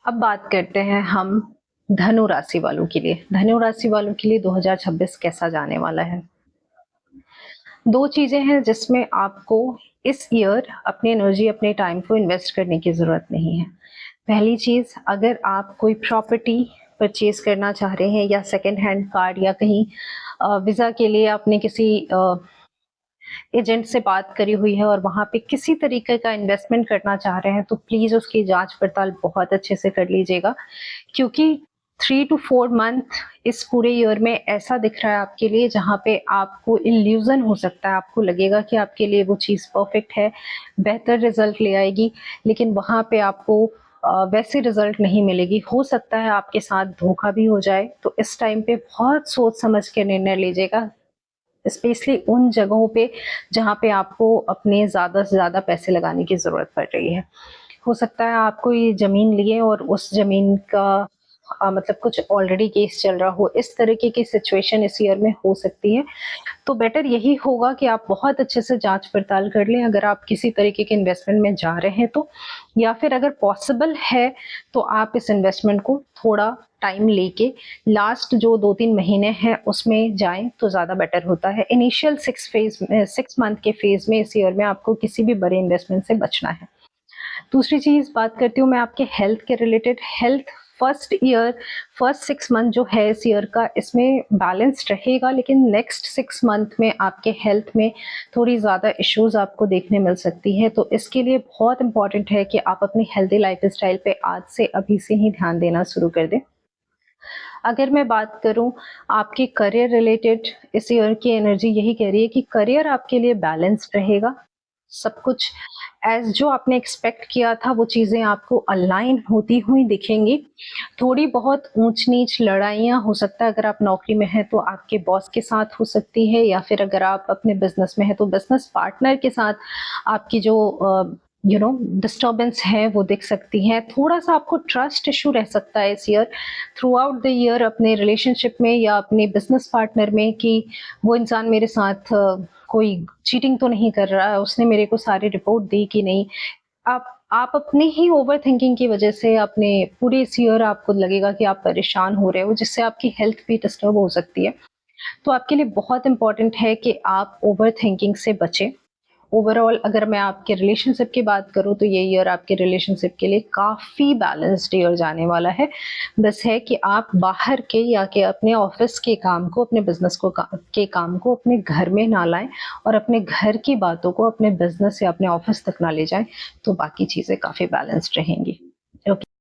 अब बात करते हैं हम धनु राशि वालों के लिए। धनु राशि वालों के लिए 2026 कैसा जाने वाला है? दो चीजें हैं जिसमें आपको इस ईयर अपनी एनर्जी, अपने टाइम को इन्वेस्ट करने की जरूरत नहीं है। पहली चीज, अगर आप कोई प्रॉपर्टी परचेज करना चाह रहे हैं या सेकेंड हैंड कार या कहीं वीजा के लिए आपने किसी एजेंट से बात करी हुई है और वहां पे किसी तरीके का इन्वेस्टमेंट करना चाह रहे हैं, तो प्लीज उसकी जांच पड़ताल बहुत अच्छे से कर लीजिएगा, क्योंकि 3 to 4 मंथ इस पूरे ईयर में ऐसा दिख रहा है आपके लिए जहाँ पे आपको इल्यूजन हो सकता है, आपको लगेगा कि आपके लिए वो चीज़ परफेक्ट है, बेहतर रिजल्ट ले आएगी, लेकिन वहाँ पे आपको वैसे रिजल्ट नहीं मिलेगी। हो सकता है आपके साथ धोखा भी हो जाए, तो इस टाइम पे बहुत सोच समझ के निर्णय लीजिएगा, स्पेशली उन जगहों पे जहाँ पे आपको अपने ज़्यादा से ज़्यादा पैसे लगाने की ज़रूरत पड़ रही है। हो सकता है आपको ये ज़मीन लिए और उस ज़मीन का मतलब कुछ ऑलरेडी केस चल रहा हो, इस तरीके की सिचुएशन इस ईयर में हो सकती है। तो बेटर यही होगा कि आप बहुत अच्छे से जांच पड़ताल कर लें अगर आप किसी तरीके के इन्वेस्टमेंट में जा रहे हैं तो, या फिर अगर पॉसिबल है तो आप इस इन्वेस्टमेंट को थोड़ा टाइम लेके लास्ट जो 2-3 महीने हैं उसमें जाएं तो ज़्यादा बेटर होता है। इनिशियल 6 मंथ के फेज में इस ईयर में आपको किसी भी बड़े इन्वेस्टमेंट से बचना है। दूसरी चीज़ बात करती हूँ मैं आपके हेल्थ के रिलेटेड। हेल्थ फर्स्ट 6 मंथ जो है इस ईयर का, इसमें बैलेंस्ड रहेगा, लेकिन नेक्स्ट 6 मंथ में आपके हेल्थ में थोड़ी ज़्यादा इश्यूज आपको देखने मिल सकती है। तो इसके लिए बहुत इंपॉर्टेंट है कि आप अपनी हेल्दी लाइफस्टाइल पे आज से अभी से ही ध्यान देना शुरू कर दें। अगर मैं बात करूं आपके करियर रिलेटेड, इस ईयर की एनर्जी यही कह रही है कि करियर आपके लिए बैलेंस्ड रहेगा। सब कुछ एज जो आपने एक्सपेक्ट किया था वो चीज़ें आपको अलाइन होती हुई दिखेंगी। थोड़ी बहुत ऊंच नीच लड़ाइयाँ हो सकता है, अगर आप नौकरी में हैं तो आपके बॉस के साथ हो सकती है, या फिर अगर आप अपने बिजनेस में हैं तो बिजनेस पार्टनर के साथ आपकी जो डिस्टर्बेंस है वो दिख सकती है। थोड़ा सा आपको ट्रस्ट इशू रह सकता है इस year, through out the year, अपने रिलेशनशिप में या अपने बिजनेस पार्टनर में, कि वो इंसान मेरे साथ कोई चीटिंग तो नहीं कर रहा है, उसने मेरे को सारी रिपोर्ट दी कि नहीं। आप अपने ही ओवर थिंकिंग की वजह से अपने पूरे इस ईयर आपको लगेगा कि आप परेशान हो रहे हो, जिससे आपकी हेल्थ भी डिस्टर्ब हो सकती है। तो आपके लिए बहुत इंपॉर्टेंट है कि आप ओवर थिंकिंग से बचें। ओवरऑल अगर मैं आपके रिलेशनशिप की बात करूँ तो ये ईयर आपके रिलेशनशिप के लिए काफ़ी बैलेंस्ड ईयर जाने वाला है। बस है कि आप बाहर के या के अपने ऑफिस के काम को, अपने बिजनेस के काम को अपने घर में ना लाएं, और अपने घर की बातों को अपने बिजनेस या अपने ऑफिस तक ना ले जाएं, तो बाकी चीज़ें काफ़ी बैलेंस्ड रहेंगी। ओके।